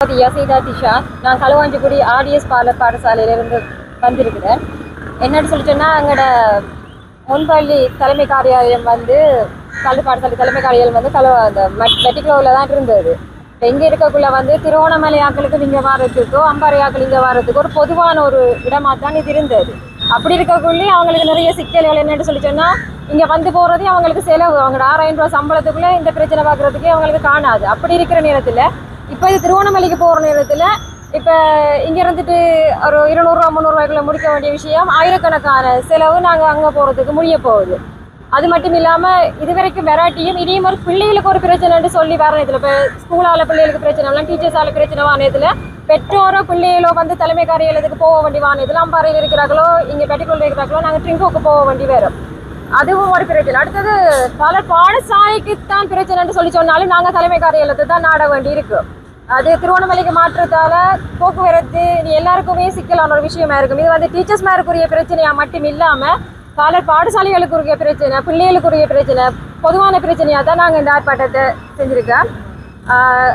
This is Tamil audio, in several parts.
தியா சீதா திஷா. நான் களுவாஞ்சிக்குடி ஆர்டிஎஸ் பாடசாலையிலிருந்து வந்திருக்கிறேன். என்னன்னு சொல்லிட்டோன்னா எங்களோட முன்பள்ளி தலைமை காரியாலயம் வந்து கல்வி பாடசாலை தலைமை காரியாலயம் வந்து அந்த மெட்டிக்ளோவில் தான் இருந்தது. இப்போ இங்கே இருக்கக்குள்ள வந்து திருவோணமலை ஆக்களுக்கு இங்கே வாரத்துக்கோ அம்பாறை ஆக்கள் இங்கே வாரத்துக்கோ ஒரு பொதுவான ஒரு இடமாக தான் இது இருந்தது. அப்படி இருக்கக்குள்ளே அவங்களுக்கு நிறைய சிக்கல்கள் என்னென்னு சொல்லி சொன்னால் இங்கே வந்து போகிறதே அவங்களுக்கு செலவு. அவங்களோட 6000 ரூபா சம்பளத்துக்குள்ளே இந்த பிரச்சனை பார்க்குறதுக்கே அவங்களுக்கு காணாது. அப்படி இருக்கிற நேரத்தில் இப்போ இது திருவோணமலைக்கு போகிற நேரத்தில் இப்போ இங்கே இருந்துட்டு ஒரு 200 ரூபா 300 ரூபாய்க்குள்ள முடிக்க வேண்டிய விஷயம் ஆயிரக்கணக்கான செலவு நாங்கள் அங்கே போகிறதுக்கு முடிய போகுது. அது மட்டும் இல்லாமல் இது வரைக்கும் வெரைட்டியும் இனியும் ஒரு பிள்ளைகளுக்கு ஒரு பிரச்சனைன்னு சொல்லி வர நேரத்தில் இப்போ ஸ்கூலால் பிள்ளைகளுக்கு பிரச்சனை டீச்சர்ஸால் பிரச்சனை வானத்தில் பெற்றோரோ பிள்ளைகளோ வந்து தலைமை காரியாலயத்துக்கு போக வேண்டி வானத்தில் அம்பாறையில் இருக்கிறாங்களோ இங்கே பெட்டிக்குள்ள இருக்கிறாங்களோ நாங்கள் ட்ரிங்கோக்கு போக வேண்டி வரும். அதுவும் ஒரு பிரச்சனை. அடுத்தது பல பாடசாலைக்குத்தான் பிரச்சனைன்னு சொல்லி சொன்னாலும் நாங்கள் தலைமை காரியாலயத்தை தான் நாட வேண்டி இருக்கு. அது திருவோணமலைக்கு மாற்றத்தால போக்குவரத்து இது எல்லாருக்குமே சிக்கலான ஒரு விஷயமா இருக்கும். இது வந்து டீச்சர்ஸ் மேருக்குரிய பிரச்சனையா மட்டும் இல்லாமல் பல பாடசாலைகளுக்குரிய பிரச்சனை பிள்ளைகளுக்குரிய பிரச்சனை பொதுவான பிரச்சனையாக தான் நாங்கள் இந்த ஆர்ப்பாட்டத்தை செஞ்சுருக்கோம்.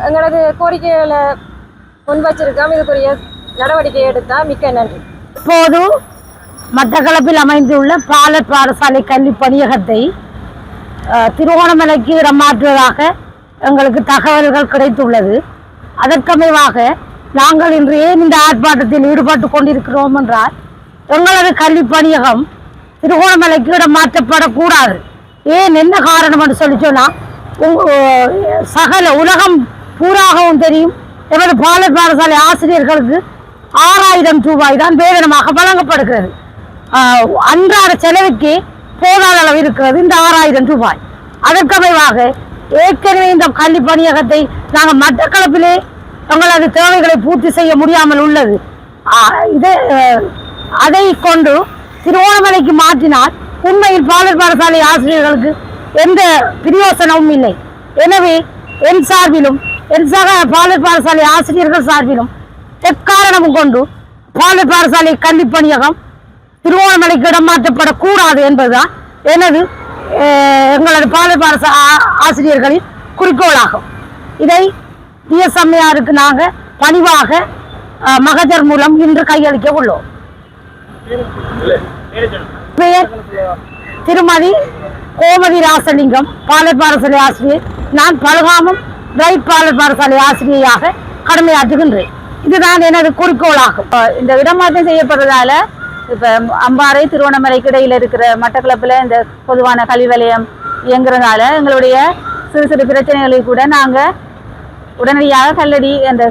எங்களது கோரிக்கைகளை முன் வச்சிருக்கோம். இதுக்குரிய நடவடிக்கை எடுத்தால் மிக்க நன்றி. இப்போது மட்டக்களப்பில் அமைந்துள்ள பாலர் பாடசாலை கல்வி பணியகத்தை திருவோணமலைக்கு இடமாற்றுவதாக எங்களுக்கு தகவல்கள் கிடைத்துள்ளது. அதற்கமைவாக நாங்கள் இன்று ஏன் இந்த ஆர்ப்பாட்டத்தில் ஈடுபட்டு கொண்டிருக்கிறோம் என்றால் எங்களது கல்வி பணியகம் திருவோணமலைக்கு இடம் மாற்றப்படக்கூடாது. ஏன் என்ன காரணம் என்று சொல்லி சொன்னால் சகல உலகம் பூராகவும் தெரியும் எமது பாலர் பாடசாலை ஆசிரியர்களுக்கு 6000 ரூபாய் தான் வேதனமாக வழங்கப்படுகிறது. அன்றாட செலவுக்கு போதாத அளவு இருக்கிறது இந்த 6000 ரூபாய். அதற்கமைவாக ஏற்கனவே இந்த கல்வி பணியகத்தை நாங்கள் மட்டக்களப்பிலே எங்களது தேவைகளை பூர்த்தி செய்ய முடியாமல் உள்ளது. அதை கொண்டு திருவோணமலைக்கு மாற்றினால் உண்மையில் பாலர் பாடசாலை ஆசிரியர்களுக்கு எந்த பிரயோசனமும் இல்லை. எனவே என் சார்பிலும் என் சக பாலர் பாடசாலை ஆசிரியர்கள் சார்பிலும் எக்காரணமும் கொண்டு பாலர் பாடசாலை கல்வி பணியகம் திருவோணமலைக்கு இடம் மாற்றப்படக்கூடாது என்பதுதான் எங்களது பாலர் பாடசாலை ஆசிரியர்களின் குறிக்கோளாகும். இதை டிஎஸ்எம்ஏஆருக்கு நாங்கள் பணிவாக மகஜர் மூலம் இன்று கையளிக்க உள்ளோம். பெயர் திருமதி கோமதி ராசலிங்கம், பாலர் பாடசாலை ஆசிரியர். நான் பலகாமம் ரைட் பாலர் பாடசாலை ஆசிரியராக கடமையாற்றுகின்றேன். இதுதான் எனது குறிக்கோளாகும். இந்த இடமாற்றம் செய்யப்படுறதால இப்போ அம்பாறை திருவோணமலைக்கு இடையில் இருக்கிற மட்டக்களப்பில் இந்த பொதுவான கல்வி வலயம் இயங்குறதால எங்களுடைய சிறு சிறு பிரச்சனைகளை கூட நாங்கள் உடனடியாக கல்லடி அந்த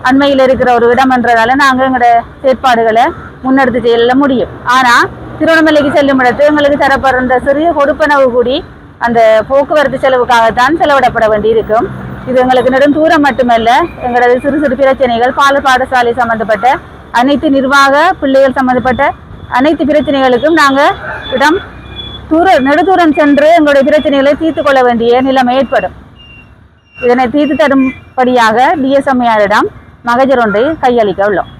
அண்மையில் இருக்கிற ஒரு இடம் என்றதால நாங்கள் எங்களோட செயற்பாடுகளை முன்னெடுத்து செல்ல முடியும். ஆனால் திருவண்ணாமலைக்கு செல்லும் இடத்து எங்களுக்கு தரப்படுற சிறிய கொடுப்பனவு கூடி அந்த போக்குவரத்து செலவுக்காகத்தான் செலவிடப்பட வேண்டி இருக்கும். இது எங்களுக்கு நெடுந்தூரம் மட்டுமல்ல, எங்களது சிறு சிறு பிரச்சனைகள் பாலர் பாடசாலை சம்பந்தப்பட்ட அனைத்து நிர்வாக பிள்ளைகள் சம்பந்தப்பட்ட அனைத்து பிரச்சனைகளுக்கும் நாங்கள் நெடுதூரம் சென்று எங்களுடைய பிரச்சனைகளை தீர்த்து கொள்ள வேண்டிய நிலைமை ஏற்படும். இதனை தீர்த்து தரும்படியாக டிஎஸ்எம்ஏஆரிடம் மகஜர் ஒன்றை கையளிக்க உள்ளோம்.